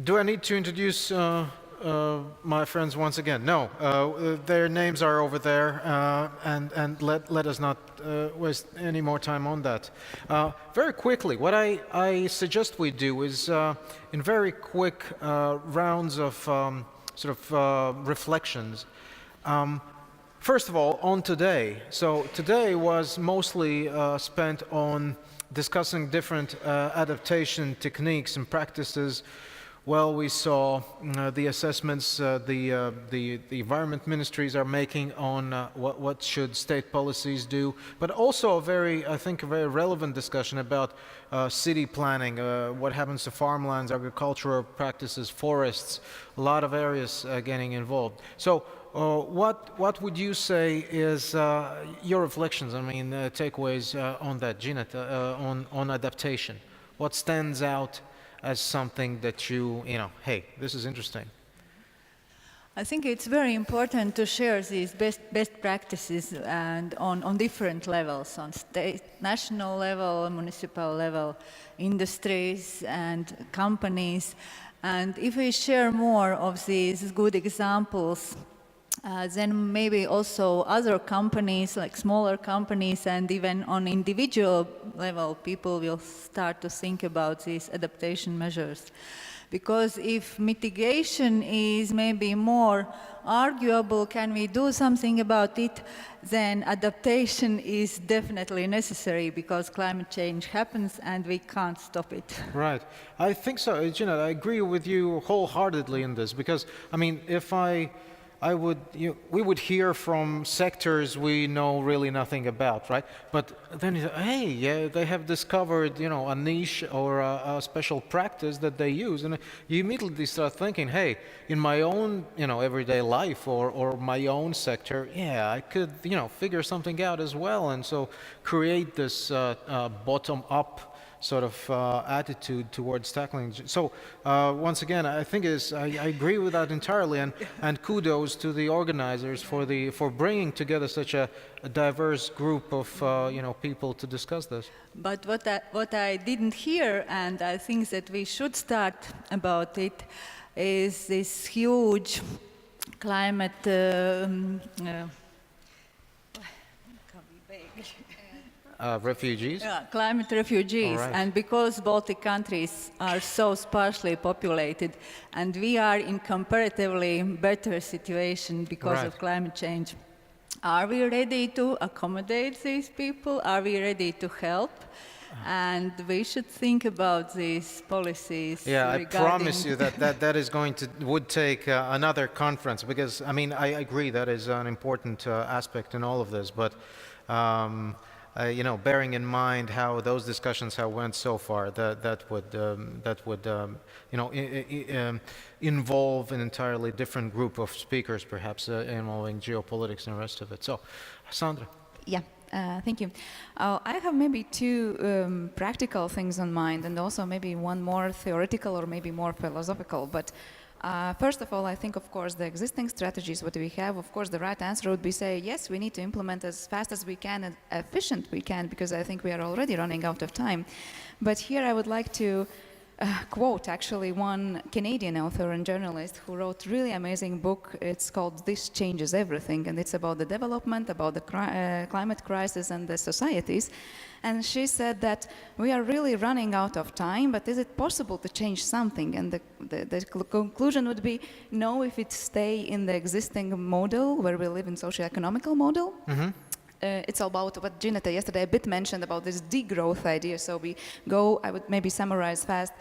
Do I need to introduce my friends once again? No, their names are over there, and let us not waste any more time on that. Very quickly, what I suggest we do is, in very quick rounds of reflections. First of all, on today. So today was mostly spent on discussing different adaptation techniques and practices. Well, we saw the assessments the environment ministries are making on what should state policies do, but also I think a very relevant discussion about city planning, what happens to farmlands, agricultural practices, forests, a lot of areas getting involved. So what would you say is your reflections, takeaways on that, Ginette, on adaptation? What stands out as something that hey, this is interesting? I think it's very important to share these best practices and on different levels, on state, national level, municipal level, industries and companies. And if we share more of these good examples, then maybe also other companies, like smaller companies, and even on individual level, people will start to think about these adaptation measures. Because if mitigation is maybe more arguable, can we do something about it, then adaptation is definitely necessary, because climate change happens and we can't stop it. Right. I think so. Ginette, I agree with you wholeheartedly in this, because, if we would hear from sectors we know really nothing about, right? But then, hey, yeah, they have discovered, a niche or a special practice that they use, and you immediately start thinking, hey, in my own, everyday life or my own sector, yeah, I could, figure something out as well, and so create this bottom-up sort of attitude towards tackling. So once again, I think I agree with that entirely, and kudos to the organizers for bringing together such a diverse group of people to discuss this. But what I didn't hear, and I think that we should start about it, is this huge climate Refugees? Yeah, climate refugees. Right. And because Baltic countries are so sparsely populated, and we are in comparatively better situation because Right. of climate change, are we ready to accommodate these people? Are we ready to help? And we should think about these policies. Yeah, I promise you that is would take another conference, because I agree that is an important aspect in all of this, but bearing in mind how those discussions have went so far, that would involve an entirely different group of speakers, perhaps involving geopolitics and the rest of it. So, Sandra. Yeah. Thank you. I have maybe two practical things on mind, and also maybe one more theoretical or maybe more philosophical. But first of all, I think, of course, the existing strategies, what we have, of course, the right answer would be say, yes, we need to implement as fast as we can and efficient we can, because I think we are already running out of time. But here I would like to quote actually one Canadian author and journalist who wrote a really amazing book. It's called This Changes Everything, and it's about the development, about the climate crisis and the societies. And she said that we are really running out of time, but is it possible to change something? And the conclusion would be no, if it stay in the existing model where we live in socio-economical model. Mm-hmm. It's about what Ginette yesterday a bit mentioned about this degrowth idea. So we go, I would maybe summarize fast,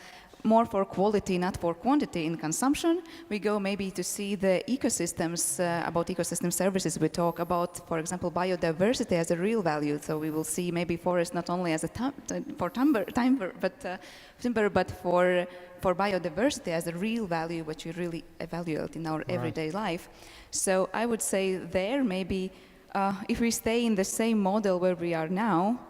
more for quality, not for quantity in consumption. We go maybe to see the ecosystems, about ecosystem services. We talk about, for example, biodiversity as a real value. So we will see maybe forest not only as a timber, but for biodiversity as a real value, which we really evaluate in our everyday life. So I would say there maybe if we stay in the same model where we are now,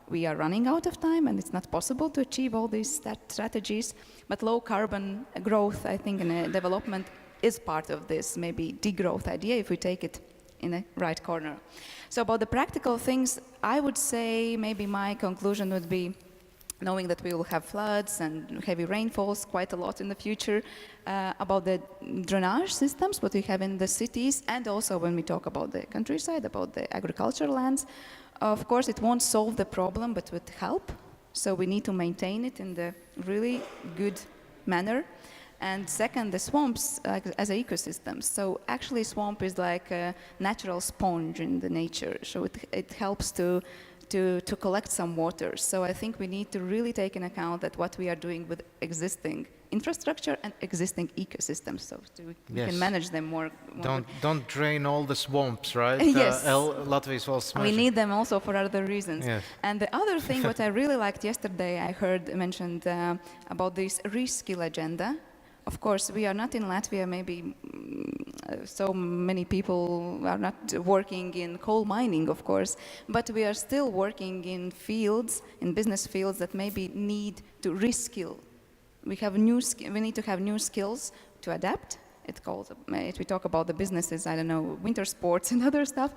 we are running out of time and it's not possible to achieve all these strategies. But low carbon growth, I think, in development is part of this maybe degrowth idea if we take it in the right corner. So about the practical things, I would say maybe my conclusion would be knowing that we will have floods and heavy rainfalls quite a lot in the future, about the drainage systems, what we have in the cities, and also when we talk about the countryside, about the agricultural lands. Of course, it won't solve the problem, but would help. So we need to maintain it in the really good manner. And second, the swamps as ecosystems. So actually swamp is like a natural sponge in the nature. So it helps to collect some water. So I think we need to really take into account that what we are doing with existing infrastructure and existing ecosystems, so we can manage them more. Don't drain all the swamps, right? Yes. Latvia is well We need them also for other reasons. Yes. And the other thing what I really liked yesterday, I heard mentioned about this reskill agenda. Of course, we are not in Latvia, maybe so many people are not working in coal mining, of course, but we are still working in fields, in business fields that maybe need to reskill. We need to have new skills to adapt. We talk about the businesses, I don't know, winter sports and other stuff.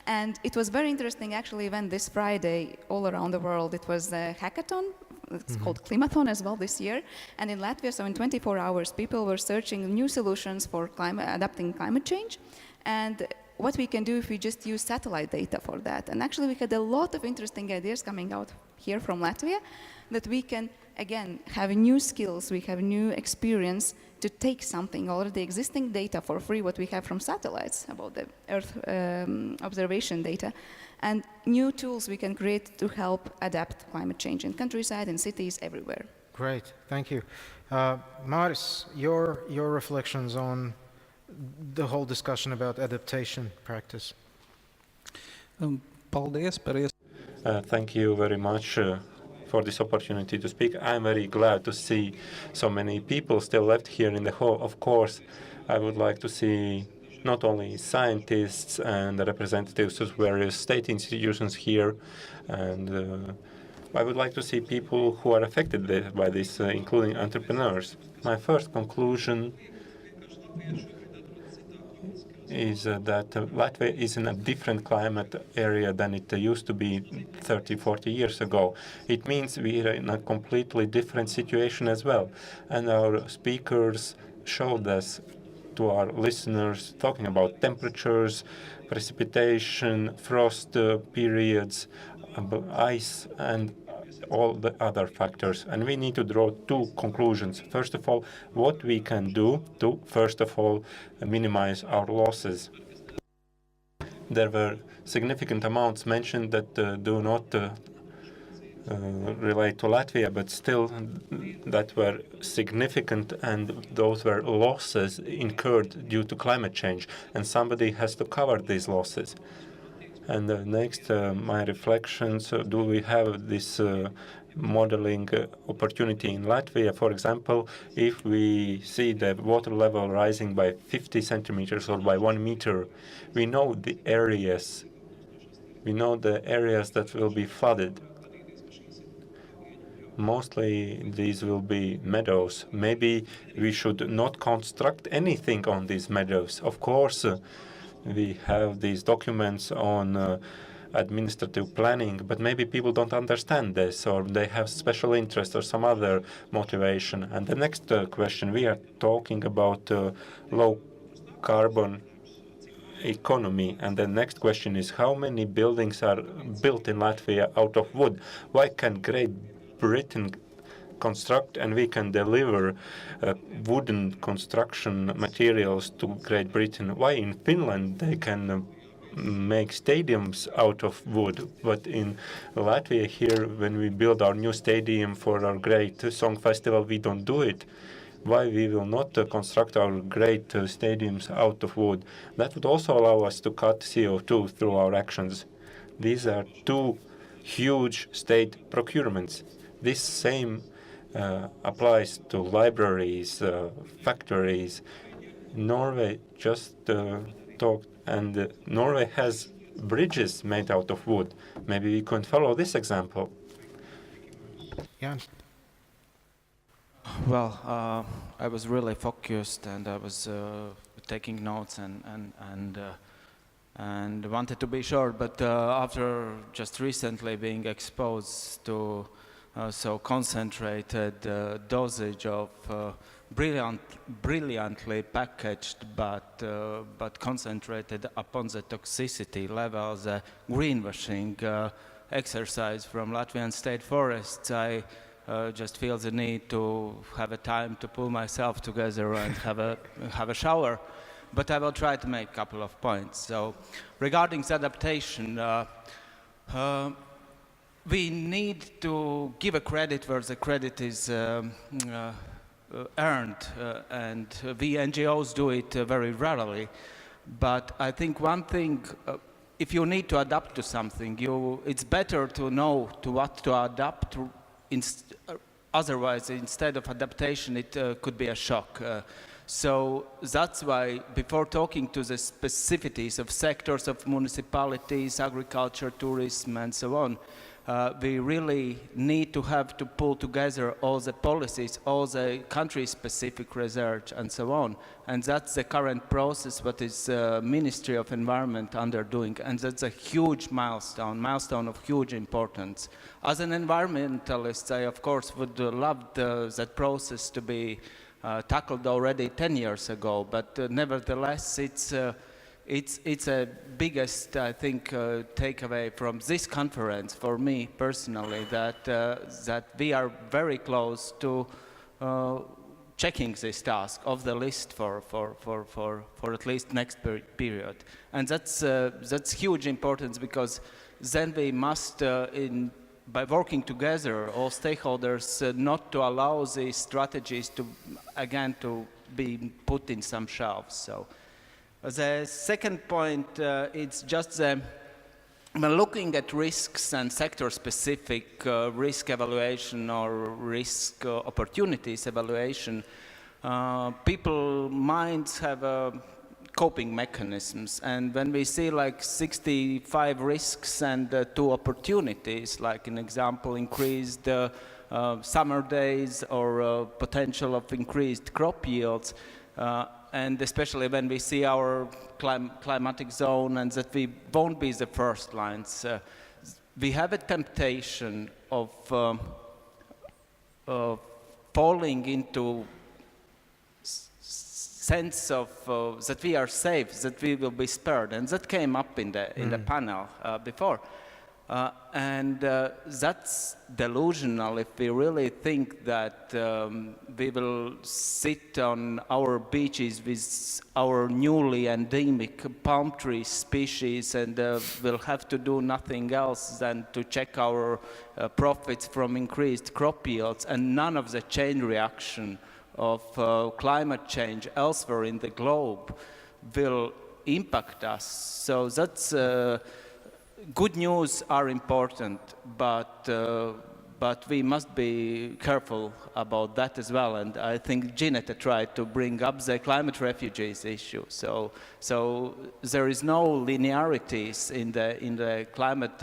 And it was very interesting actually when this Friday all around the world, it was a hackathon. It's called Climathon as well this year. And in Latvia, so in 24 hours, people were searching new solutions for adapting climate change. And what we can do if we just use satellite data for that. And actually we had a lot of interesting ideas coming out here from Latvia that we can, again, have new skills, we have new experience to take something already existing data for free, what we have from satellites about the Earth observation data, and new tools we can create to help adapt climate change in countryside, in cities, everywhere. Great, thank you. Maris, your reflections on the whole discussion about adaptation practice. Thank you very much for this opportunity to speak. I'm very glad to see so many people still left here in the hall. Of course, I would like to see not only scientists and representatives of various state institutions here, and I would like to see people who are affected by this, including entrepreneurs. My first conclusion is that Latvia is in a different climate area than it used to be 30, 40 years ago. It means we are in a completely different situation as well. And our speakers showed us, to our listeners, talking about temperatures, precipitation, frost periods, ice, and all the other factors. And we need to draw two conclusions. First of all, what we can do to, first of all, minimize our losses. There were significant amounts mentioned that do not relate to Latvia, but still that were significant, and those were losses incurred due to climate change, and somebody has to cover these losses. And next, my reflections, do we have this modeling opportunity in Latvia? For example, if we see the water level rising by 50 centimeters or by 1 meter, we know the areas that will be flooded. Mostly these will be meadows. Maybe we should not construct anything on these meadows. Of course, we have these documents on administrative planning, but maybe people don't understand this, or they have special interest or some other motivation. And the next question, we are talking about low carbon economy, and the next question is, how many buildings are built in Latvia out of wood? Why can Great Britain construct and we can deliver wooden construction materials to Great Britain? Why in Finland they can make stadiums out of wood, but in Latvia here, when we build our new stadium for our great song festival, we don't do it? Why we will not construct our great stadiums out of wood? That would also allow us to cut CO2 through our actions. These are two huge state procurements. This same applies to libraries, factories. Norway just talked, and Norway has bridges made out of wood. Maybe we can follow this example. Yeah. Well, I was really focused, and I was taking notes and wanted to be short. But after just recently being exposed to so concentrated dosage of brilliantly packaged but concentrated upon the toxicity levels, greenwashing exercise from Latvian state forests. I just feel the need to have a time to pull myself together and have a shower. But I will try to make a couple of points. So, regarding the adaptation, we need to give a credit where the credit is earned, and we NGOs do it very rarely. But I think one thing, if you need to adapt to something, it's better to know to what to adapt to. Otherwise, instead of adaptation, it could be a shock. So that's why, before talking to the specificities of sectors of municipalities, agriculture, tourism, and so on, we really need to have to pull together all the policies, all the country-specific research, and so on. And that's the current process what is Ministry of Environment underdoing. And that's a huge milestone of huge importance. As an environmentalist, I, of course, would love that process to be tackled already 10 years ago. But nevertheless, it's a biggest, I think, takeaway from this conference for me personally, that we are very close to checking this task off the list for at least next period, and that's huge importance, because then we must, by working together, all stakeholders, not to allow these strategies to be put in some shelves. So. The second point, it's just when looking at risks and sector-specific risk evaluation or risk opportunities evaluation, people's minds have coping mechanisms. And when we see like 65 risks and 2 opportunities, like an example, increased summer days or potential of increased crop yields, and especially when we see our climatic zone and that we won't be the first lines, we have a temptation of falling into sense of that we are safe, that we will be spared, and that came up in the panel before. And that's delusional if we really think that we will sit on our beaches with our newly endemic palm tree species and will have to do nothing else than to check our profits from increased crop yields, and none of the chain reaction of climate change elsewhere in the globe will impact us. So that's good news are important, but we must be careful about that as well. And I think Ginetta tried to bring up the climate refugees issue. So there is no linearities in the climate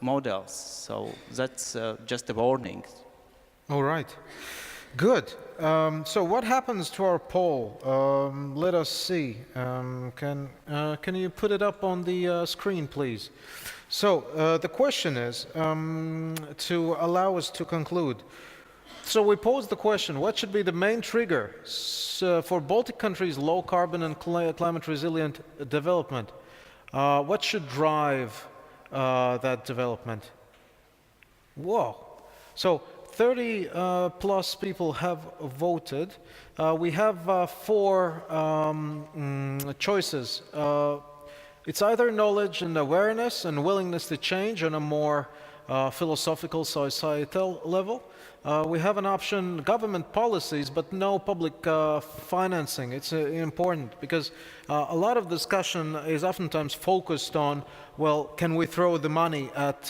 models. So that's just a warning. All right. Good. So what happens to our poll? Let us see. Can you put it up on the screen, please? So the question is, to allow us to conclude. So we posed the question, what should be the main trigger for Baltic countries' low carbon and climate resilient development? What should drive that development? Whoa. So 30 plus people have voted. We have 4 choices. It's either knowledge and awareness and willingness to change on a more philosophical, societal level. We have an option, government policies, but no public financing. It's important because a lot of discussion is oftentimes focused on, well, can we throw the money at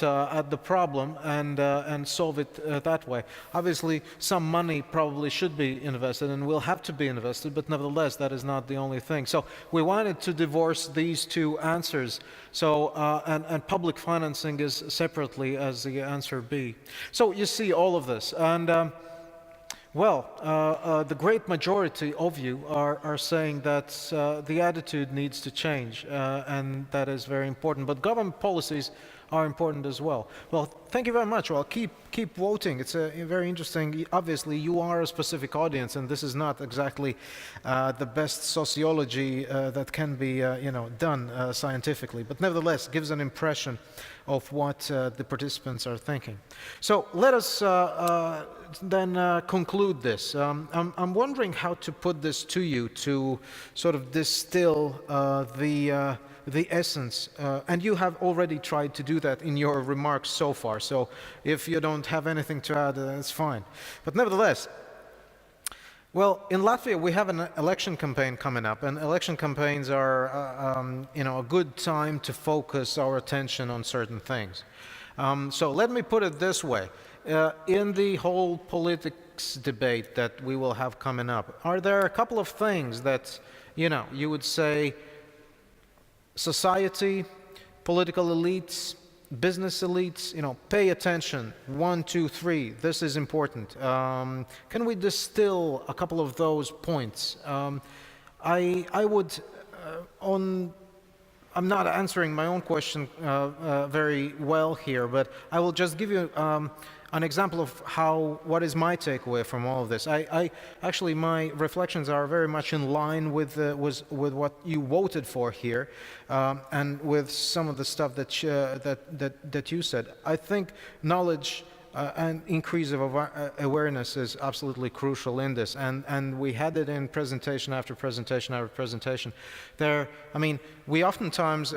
the problem and solve it that way? Obviously, some money probably should be invested and will have to be invested, but nevertheless, that is not the only thing. So we wanted to divorce these 2 answers. So and public financing is separately as the answer B. So you see all of this, and the great majority of you are saying that the attitude needs to change, and that is very important. But government policies are important as well. Well, thank you very much. Well, keep keep voting. It's very interesting. Obviously, you are a specific audience, and this is not exactly the best sociology that can be, done scientifically. But nevertheless, gives an impression of what the participants are thinking. So let us then conclude this. I'm wondering how to put this to you to sort of distill the essence, and you have already tried to do that in your remarks so far, so if you don't have anything to add, that's fine. But nevertheless, well, in Latvia we have an election campaign coming up, and election campaigns are a good time to focus our attention on certain things. So let me put it this way. In the whole politics debate that we will have coming up, are there a couple of things that you would say society, political elites, business elites, pay attention, 1, 2, 3, this is important. Can we distill a couple of those points? I would, I'm not answering my own question very well here, but I will just give you an example of what is my takeaway from all of this. Actually, my reflections are very much in line with what you voted for here, and with some of the stuff that you said. I think knowledge and increase of awareness is absolutely crucial in this, and we had it in presentation after presentation after presentation. We oftentimes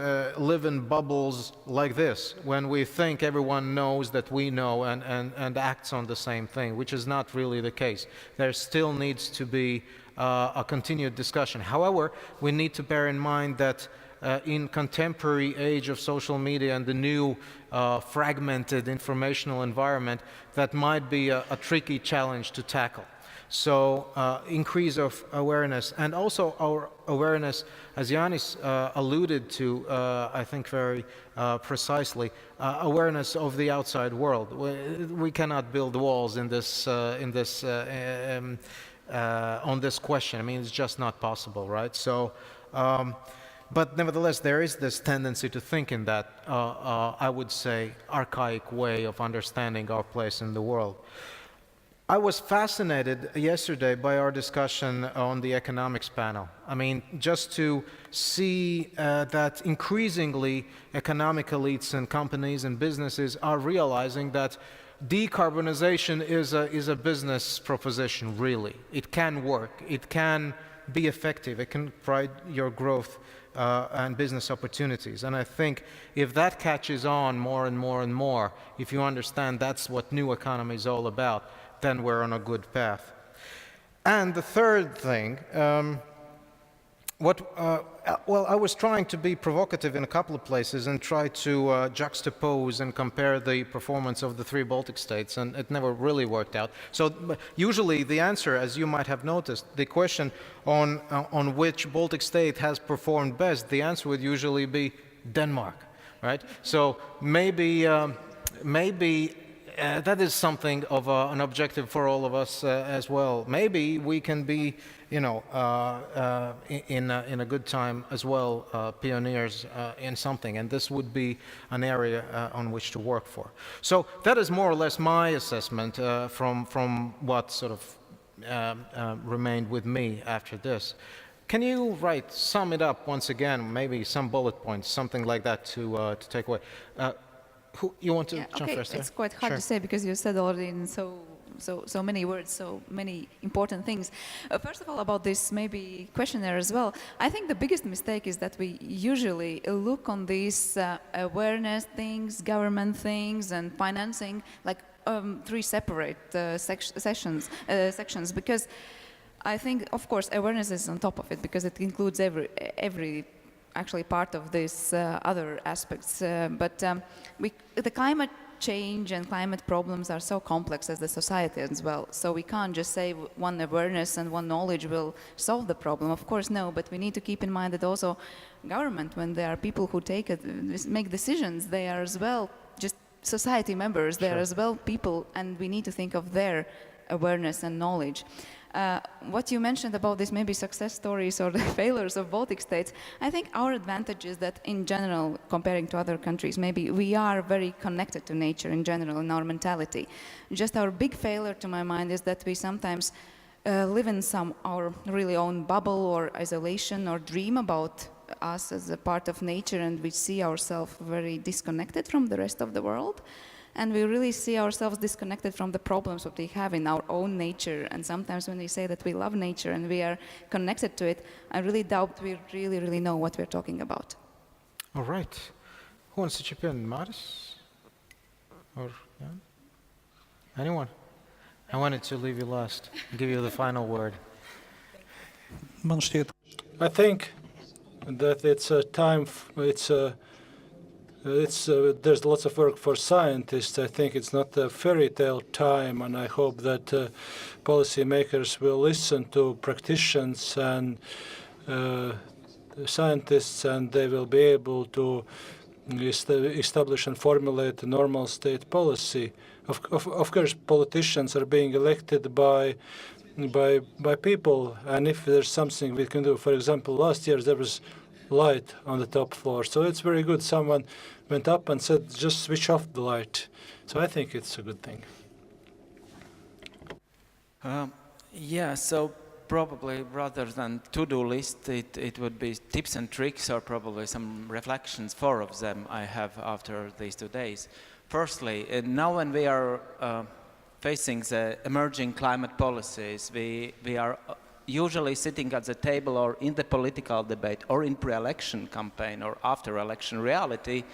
live in bubbles like this when we think everyone knows that we know and acts on the same thing, which is not really the case. There still needs to be a continued discussion. However, we need to bear in mind that in contemporary age of social media and the new fragmented informational environment, that might be a tricky challenge to tackle. So increase of awareness, and also our awareness, as Yanis alluded to, I think very precisely, awareness of the outside world. We cannot build walls on this question. It's just not possible, right? So. But nevertheless, there is this tendency to think in that, I would say, archaic way of understanding our place in the world. I was fascinated yesterday by our discussion on the economics panel. Just to see that increasingly economic elites and companies and businesses are realizing that decarbonization is a business proposition, really. It can work. It can be effective. It can provide your growth and business opportunities. And I think if that catches on more and more and more, if you understand that's what new economy is all about, then we're on a good path. And the third thing, I was trying to be provocative in a couple of places and try to juxtapose and compare the performance of the 3 Baltic states, and it never really worked out. So usually the answer, as you might have noticed, the question on which Baltic state has performed best, the answer would usually be Denmark, right? So maybe that is something of an objective for all of us as well. Maybe we can be, in a good time as well, pioneers in something, and this would be an area on which to work for. So that is more or less my assessment from what sort of remained with me after this. Can you sum it up once again, maybe some bullet points, something like that to take away? You want to jump first? It's quite hard to say because you said already in so many words, so many important things. First of all, about this maybe questionnaire as well, I think the biggest mistake is that we usually look on these awareness things, government things, and financing like 3 separate sections, because I think, of course, awareness is on top of it because it includes every actually part of these other aspects. But the climate change and climate problems are so complex as the society as well. So we can't just say one awareness and one knowledge will solve the problem. Of course, no, but we need to keep in mind that also government, when there are people who make decisions, they are as well just society members, they are as well people, and we need to think of their awareness and knowledge. What you mentioned about this maybe success stories or the failures of Baltic states, I think our advantage is that in general, comparing to other countries, maybe we are very connected to nature in general in our mentality. Just our big failure to my mind is that we sometimes live in our really own bubble or isolation or dream about us as a part of nature, and we see ourselves very disconnected from the rest of the world. And we really see ourselves disconnected from the problems that we have in our own nature. And sometimes when we say that we love nature and we are connected to it, I really doubt we really know what we're talking about. All right. Who wants to chip in? Maris? Or yeah? Anyone? I wanted to leave you last, give you the final word. I think that it's a time, there's lots of work for scientists. I think it's not a fairy tale time, and I hope that policymakers will listen to practitioners and scientists, and they will be able to establish and formulate a normal state policy. Of course, politicians are being elected by people, and if there's something we can do, for example, last year there was light on the top floor, so it's very good. Someone went up and said, just switch off the light. So I think it's a good thing. Yeah, so probably rather than to-do list, it would be tips and tricks, or probably some reflections, 4 of them I have after these 2 days. Firstly, now when we are facing the emerging climate policies, we are usually sitting at the table or in the political debate or in pre-election campaign or after-election reality,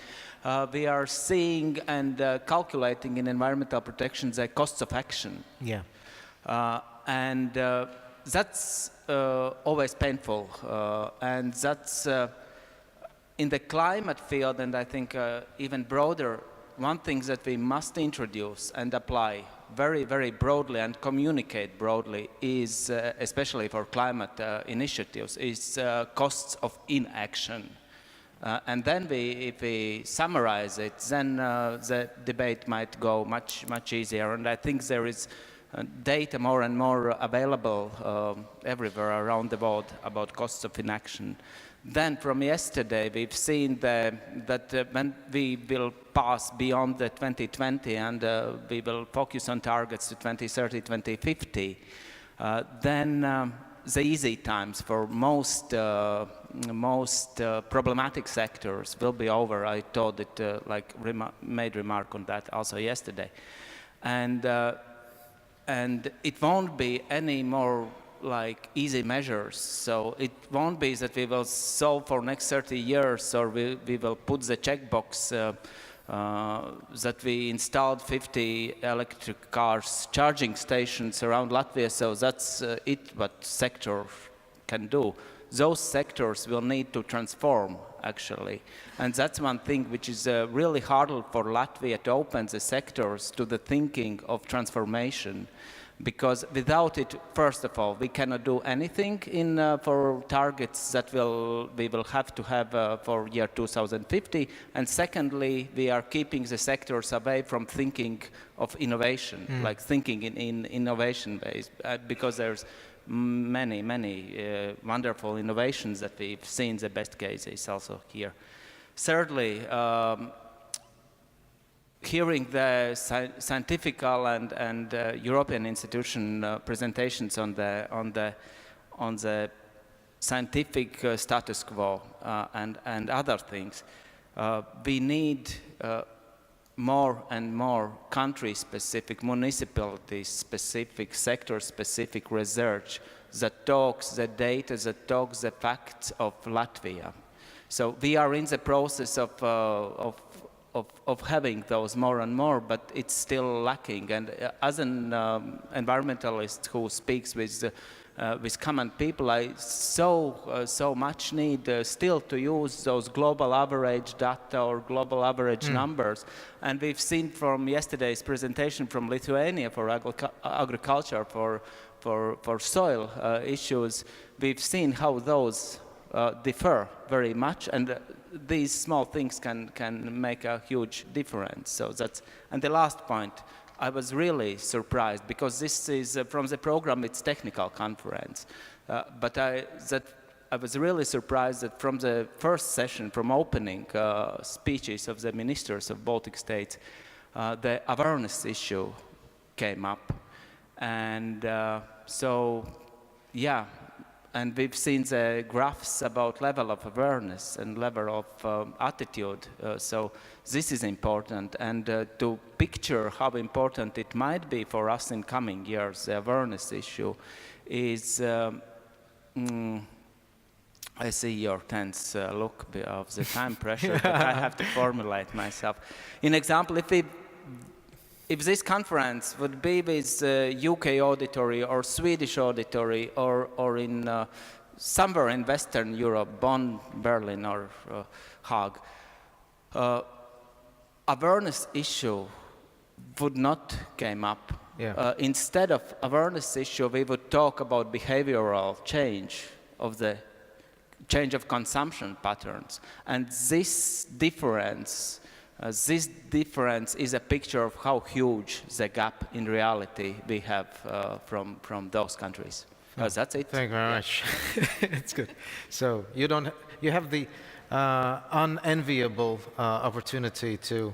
we are seeing and calculating in environmental protection the costs of action. Yeah. And that's always painful. And that's in the climate field, and I think even broader, one thing that we must introduce and apply very, very broadly and communicate broadly is, especially for climate initiatives, is costs of inaction. And then if we summarize it, then the debate might go much, much easier. And I think there is data more and more available everywhere around the world about costs of inaction. Then from yesterday, we've seen that when we will pass beyond the 2020 and we will focus on targets to 2030, 2050, then the easy times for most problematic sectors will be over. I told it, made remark on that also yesterday. And it won't be any more like easy measures. So it won't be that we will solve for next 30 years, or we will put the checkbox that we installed 50 electric cars charging stations around Latvia. So that's what sector can do. Those sectors will need to transform, actually. And that's one thing which is really hard for Latvia to open the sectors to the thinking of transformation. Because without it, first of all, we cannot do anything for targets that we will have to have for year 2050. And secondly, we are keeping the sectors away from thinking of innovation, like thinking in innovation base, because there's many wonderful innovations that we've seen. The best case is also here. Thirdly, hearing the scientific and European institution presentations on the scientific status quo and other things, we need more and more country-specific, municipality-specific, sector-specific research that talks the data, that talks the facts of Latvia. So we are in the process of having those more and more, but it's still lacking. And as an environmentalist who speaks with common people, I so much need still to use those global average data or global average numbers. And we've seen from yesterday's presentation from Lithuania for agriculture, for soil issues, we've seen how those differ very much, and these small things can make a huge difference. So that's, and the last point, I was really surprised because this is from the program. It's technical conference, but I was really surprised that from the first session, from opening speeches of the ministers of Baltic states, the awareness issue came up, and so yeah. And we've seen the graphs about level of awareness and level of attitude. So this is important. And to picture how important it might be for us in coming years, the awareness issue is, I see your tense look of the time pressure, but I have to formulate myself. In example, if this conference would be with UK auditory or Swedish auditory or in somewhere in Western Europe, Bonn, Berlin or Hague, awareness issue would not came up. Yeah. Instead of awareness issue, we would talk about behavioral change of the change of consumption patterns. And this difference is a picture of how huge the gap in reality we have from those countries. That's it. Thank you very much. It's good. So you have the unenviable opportunity to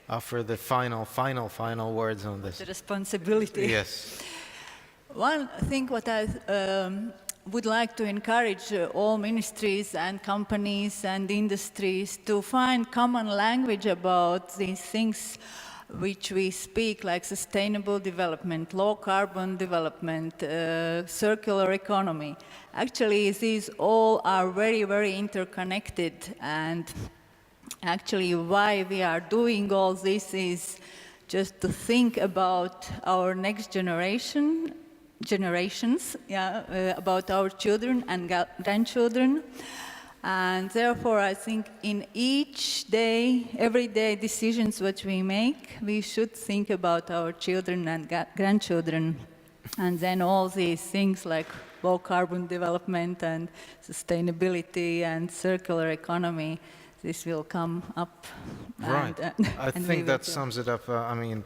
offer the final words on this. The responsibility. Yes. One thing what I would like to encourage all ministries and companies and industries to find common language about these things which we speak, like sustainable development, low carbon development, circular economy. Actually, these all are very, very interconnected, and actually why we are doing all this is just to think about our next generations, about our children and grandchildren. And therefore, I think in each day, everyday decisions which we make, we should think about our children and grandchildren. And then all these things like low carbon development and sustainability and circular economy, this will come up. Right. I think that sums it up,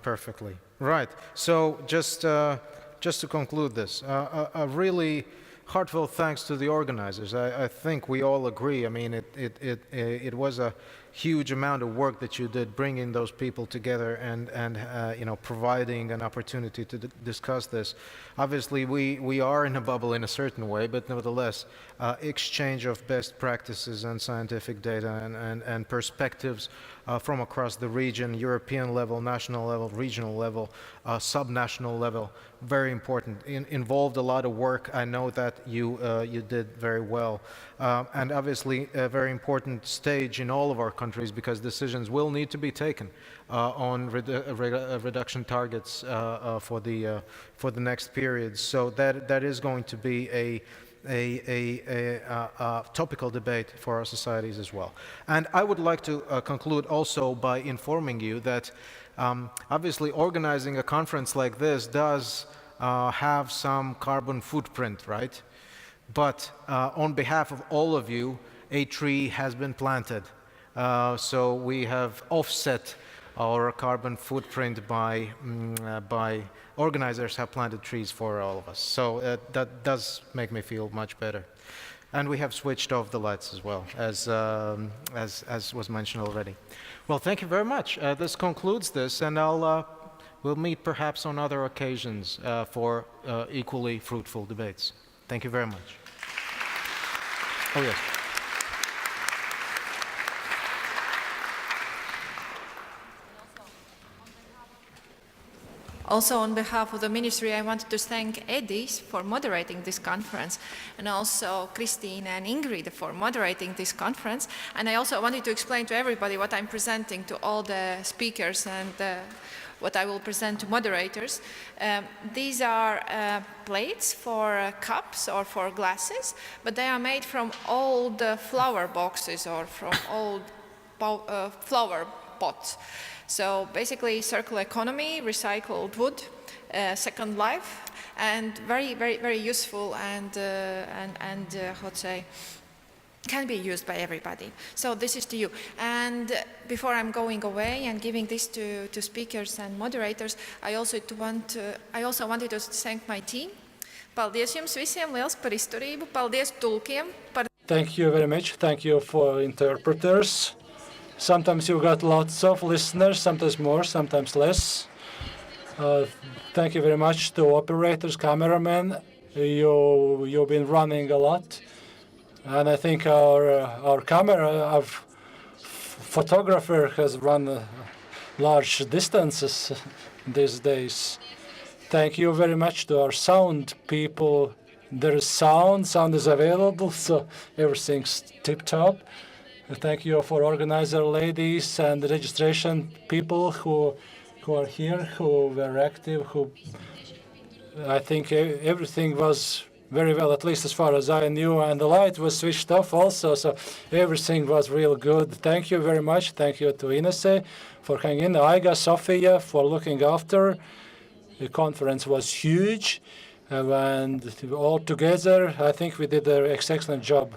perfectly. Right. So just to conclude this, a really heartfelt thanks to the organizers. I think we all agree. I mean, it was a huge amount of work that you did, bringing those people together and providing an opportunity to discuss this. Obviously, we are in a bubble in a certain way, but nevertheless, exchange of best practices and scientific data and perspectives from across the region, European level, national level, regional level, subnational level, very important. Involved a lot of work. I know that you did very well. And obviously a very important stage in all of our countries, because decisions will need to be taken on reduction targets for the next period. So that is going to be a topical debate for our societies as well. And I would like to conclude also by informing you that obviously organizing a conference like this does have some carbon footprint, right? But on behalf of all of you, a tree has been planted. So we have offset our carbon footprint by organizers have planted trees for all of us. So that does make me feel much better. And we have switched off the lights as well, as was mentioned already. Well, thank you very much. This concludes this, and we'll meet perhaps on other occasions for equally fruitful debates. Thank you very much. Oh, yes. Also, on behalf of the ministry, I wanted to thank Edis for moderating this conference, and also Christine and Ingrid for moderating this conference. And I also wanted to explain to everybody what I'm presenting to all the speakers and what I will present to moderators. These are plates for cups or for glasses, but they are made from old flower boxes or from old flower pots. So basically, circular economy, recycled wood, second life, and very, very, very useful and how to say, can be used by everybody. So this is to you. And before I'm going away and giving this to speakers and moderators, I also wanted to thank my team. Paldies jums visiem liels par izturību. Paldies tulkiem par. Thank you very much. Thank you for interpreters. Sometimes you got lots of listeners, sometimes more, sometimes less. Thank you very much to operators, cameramen. You've been running a lot. And I think our photographer has run large distances these days. Thank you very much to our sound people. There is sound is available, so everything's tip-top. Thank you for organizer ladies and registration people who are here, who were active, I think everything was very well, at least as far as I knew, and the light was switched off also, so everything was real good. Thank you very much. Thank you to Inese for hanging in, Aiga, Sofia for looking after. The conference was huge, and all together, I think we did an excellent job.